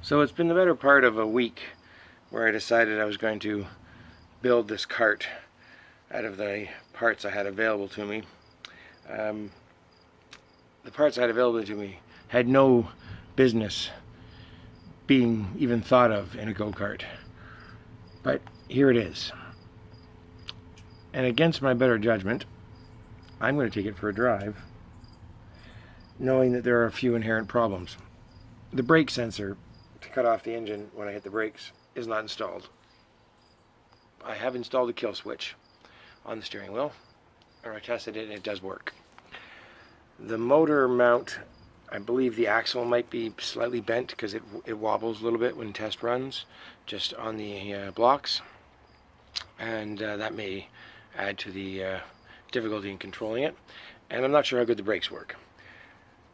So it's been the better part of a week where I decided I was going to build this cart out of the parts I had available to me. The parts I had available to me had no business being even thought of in a go-kart. But here it is. And against my better judgment, I'm going to take it for a drive, knowing that there are a few inherent problems. The brake sensor to cut off the engine when I hit the brakes is not installed. I have installed a kill switch on the steering wheel, or I tested it and it does work. The motor mount, I believe the axle might be slightly bent because it wobbles a little bit when test runs just on the blocks, and that may add to the difficulty in controlling it, and I'm not sure how good the brakes work.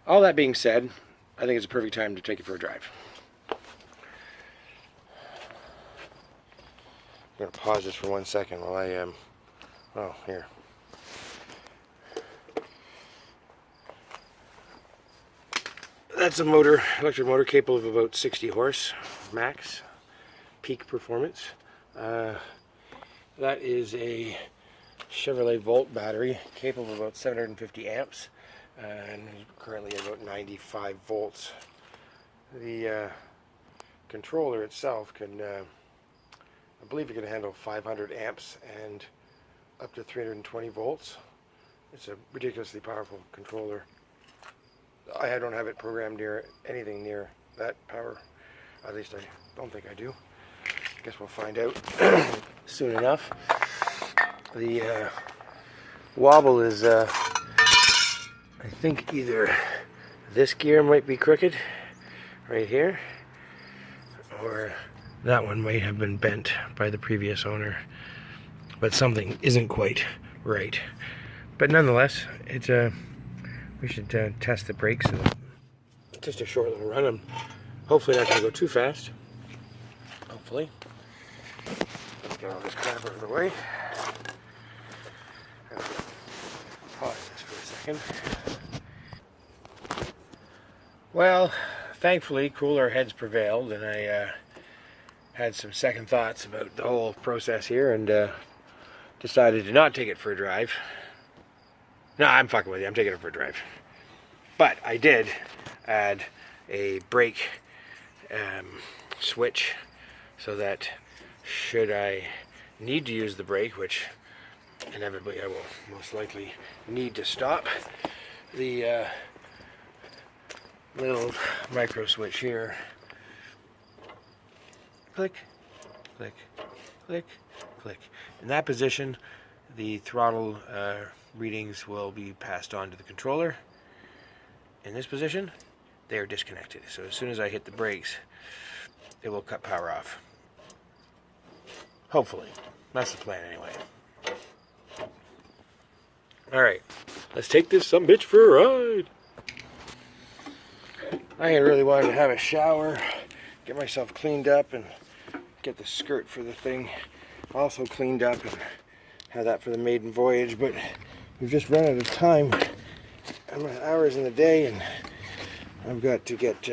All that being said, I think it's a perfect time to take it for a drive. I'm going to pause this for 1 second while I oh, here. That's a motor, electric motor capable of about 60 horse max, peak performance. That is a Chevrolet Volt battery capable of about 750 amps and currently at about 95 volts. The controller itself can, I believe it can handle 500 amps and up to 320 volts. It's a ridiculously powerful controller. I don't have it programmed near anything near that power. At least I don't think I do. I guess we'll find out soon enough. The wobble is, I think either this gear might be crooked right here, or that one might have been bent by the previous owner, but something isn't quite right. But nonetheless, it's we should test the brakes. Just a short little run. I'm hopefully not going to go too fast. Hopefully. Let's get all this crap out of the way. Pause this for a second. Well, thankfully cooler heads prevailed, and I had some second thoughts about the whole process here, and decided to not take it for a drive. No, I'm fucking with you. I'm taking it for a drive. But I did add a brake switch so that should I need to use the brake, which inevitably I will most likely need to stop, the little micro switch here. Click, click, click, click. In that position, the throttle readings will be passed on to the controller. In this position, they are disconnected. So as soon as I hit the brakes, it will cut power off. Hopefully. That's the plan anyway. Alright, let's take this sumbitch for a ride. I really wanted to have a shower, get myself cleaned up, and get the skirt for the thing also cleaned up, and have that for the Maiden voyage, but we've just run out of time. I'm at hours in the day, and I've got to get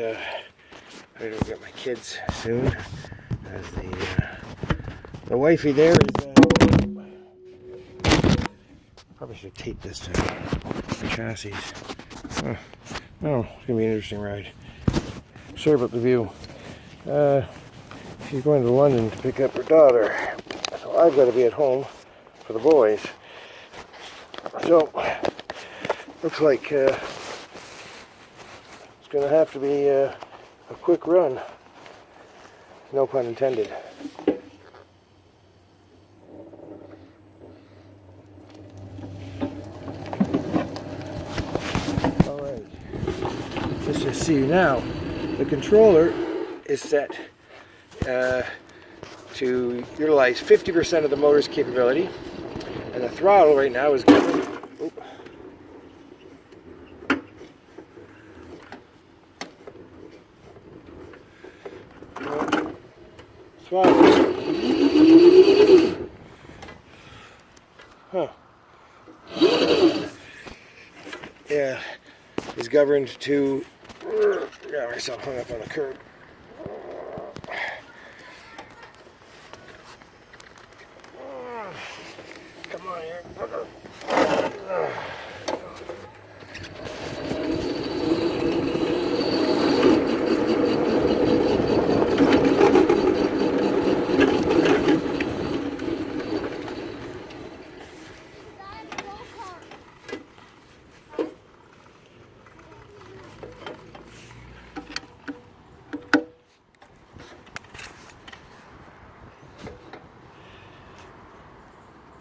ready to get my kids soon. As the wifey there is probably should tape this to the chassis. Oh, it's gonna be an interesting ride. Sorry about the view. She's going to London to pick up her daughter, so I've got to be at home for the boys. So looks like it's going to have to be a quick run. No pun intended. Alright, let's just see now. The controller is set to utilize 50% of the motor's capability, and the throttle right now is going. Yeah, is governed to. Got myself hung up on the curb.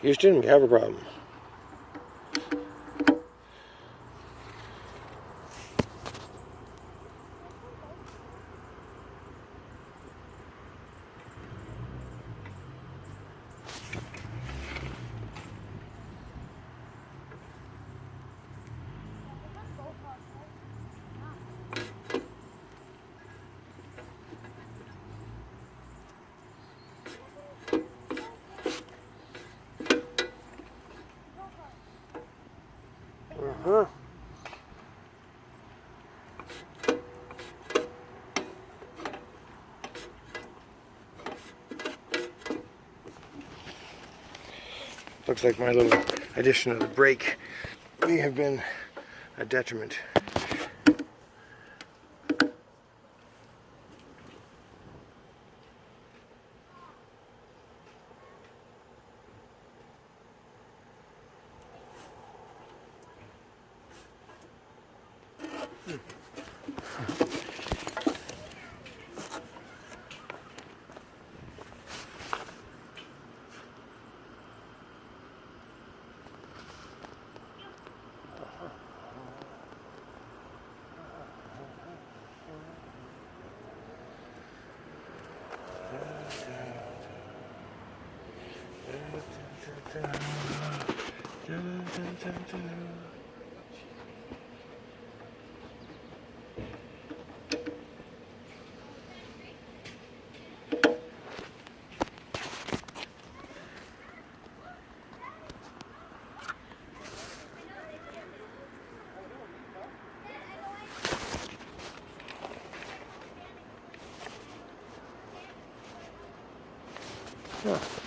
Houston, we have a problem. Uh-huh. Looks like my little addition of the brake may have been a detriment. Yeah.